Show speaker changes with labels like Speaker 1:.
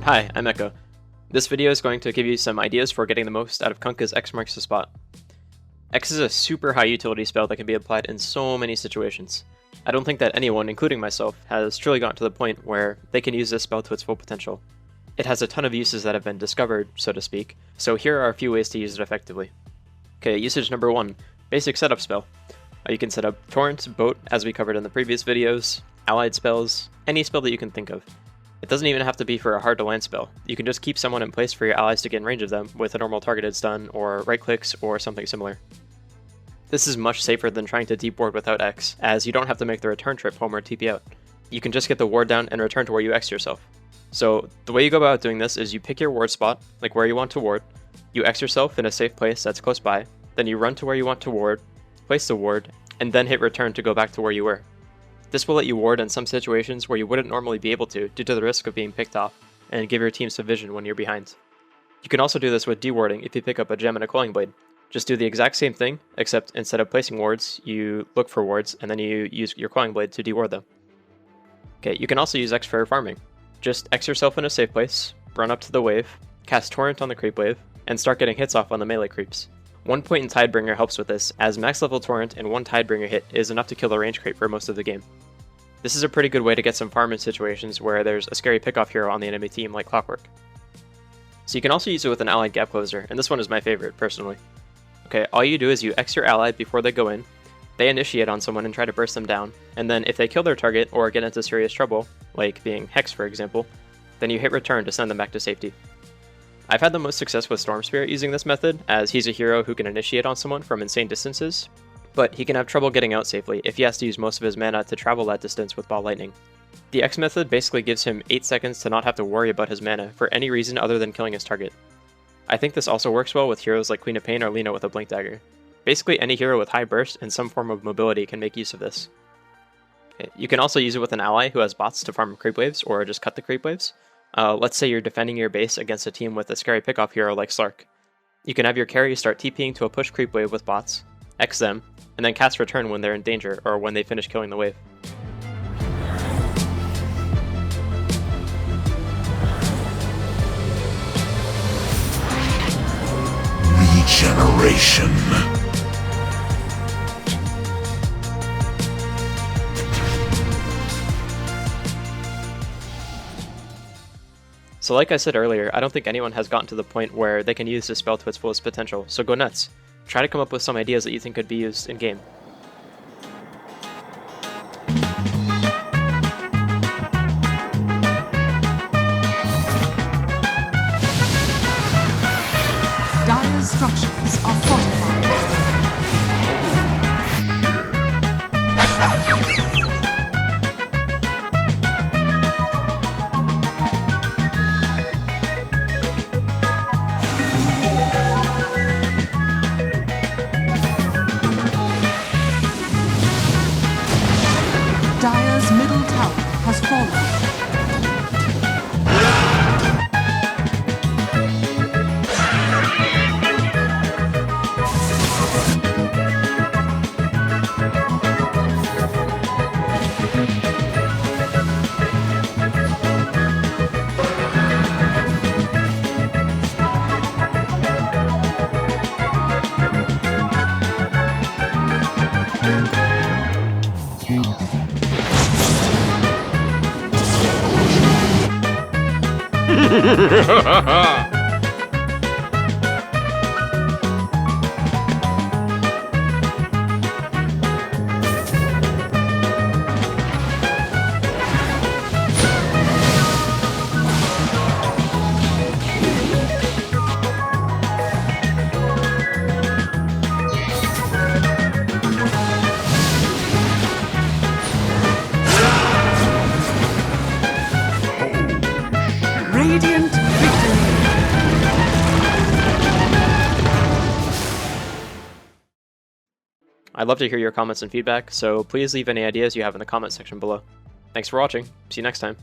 Speaker 1: Hi, I'm Echo. This video is going to give you some ideas for getting the most out of Kunkka's X marks the spot. X is a super high utility spell that can be applied in so many situations. I don't think that anyone, including myself, has truly gotten to the point where they can use this spell to its full potential. It has a ton of uses that have been discovered, so to speak, so here are a few ways to use it effectively. Okay, usage number 1, basic setup spell. You can set up Torrent, Boat, as we covered in the previous videos, allied spells, any spell that you can think of. It doesn't even have to be for a hard to land spell. You can just keep someone in place for your allies to get in range of them with a normal targeted stun or right clicks or something similar. This is much safer than trying to deep ward without X, as you don't have to make the return trip home or TP out. You can just get the ward down and return to where you X yourself. So the way you go about doing this is you pick your ward spot, like where you want to ward, you X yourself in a safe place that's close by, then you run to where you want to ward, place the ward, and then hit return to go back to where you were. This will let you ward in some situations where you wouldn't normally be able to due to the risk of being picked off, and give your team some vision when you're behind. You can also do this with dewarding if you pick up a gem and a coiling blade. Just do the exact same thing, except instead of placing wards, you look for wards, and then you use your coiling blade to deward them. Okay, you can also use X for farming. Just X yourself in a safe place, run up to the wave, cast Torrent on the creep wave, and start getting hits off on the melee creeps. 1 point in Tidebringer helps with this, as max level Torrent and 1 Tidebringer hit is enough to kill the range creep for most of the game. This is a pretty good way to get some farm in situations where there's a scary pickoff hero on the enemy team like Clockwork. So you can also use it with an allied gap closer, and this one is my favorite, personally. Okay, all you do is you X your ally before they go in, they initiate on someone and try to burst them down, and then if they kill their target or get into serious trouble, like being Hex for example, then you hit return to send them back to safety. I've had the most success with Storm Spirit using this method, as he's a hero who can initiate on someone from insane distances, but he can have trouble getting out safely if he has to use most of his mana to travel that distance with Ball Lightning. The X method basically gives him 8 seconds to not have to worry about his mana for any reason other than killing his target. I think this also works well with heroes like Queen of Pain or Lina with a Blink Dagger. Basically any hero with high burst and some form of mobility can make use of this. Okay, you can also use it with an ally who has bots to farm creep waves or just cut the creep waves. Let's say you're defending your base against a team with a scary pickoff hero like Slark. You can have your carry start TPing to a push creep wave with bots, X them, and then cast return when they're in danger or when they finish killing the wave.
Speaker 2: Regeneration.
Speaker 1: So like I said earlier, I don't think anyone has gotten to the point where they can use this spell to its fullest potential, so go nuts. Try to come up with some ideas that you think could be used in-game.
Speaker 3: Dire's structures are fortified. Dire's middle tower has fallen. Radiant victory!
Speaker 1: I'd love to hear your comments and feedback, so please leave any ideas you have in the comment section below. Thanks for watching, see you next time.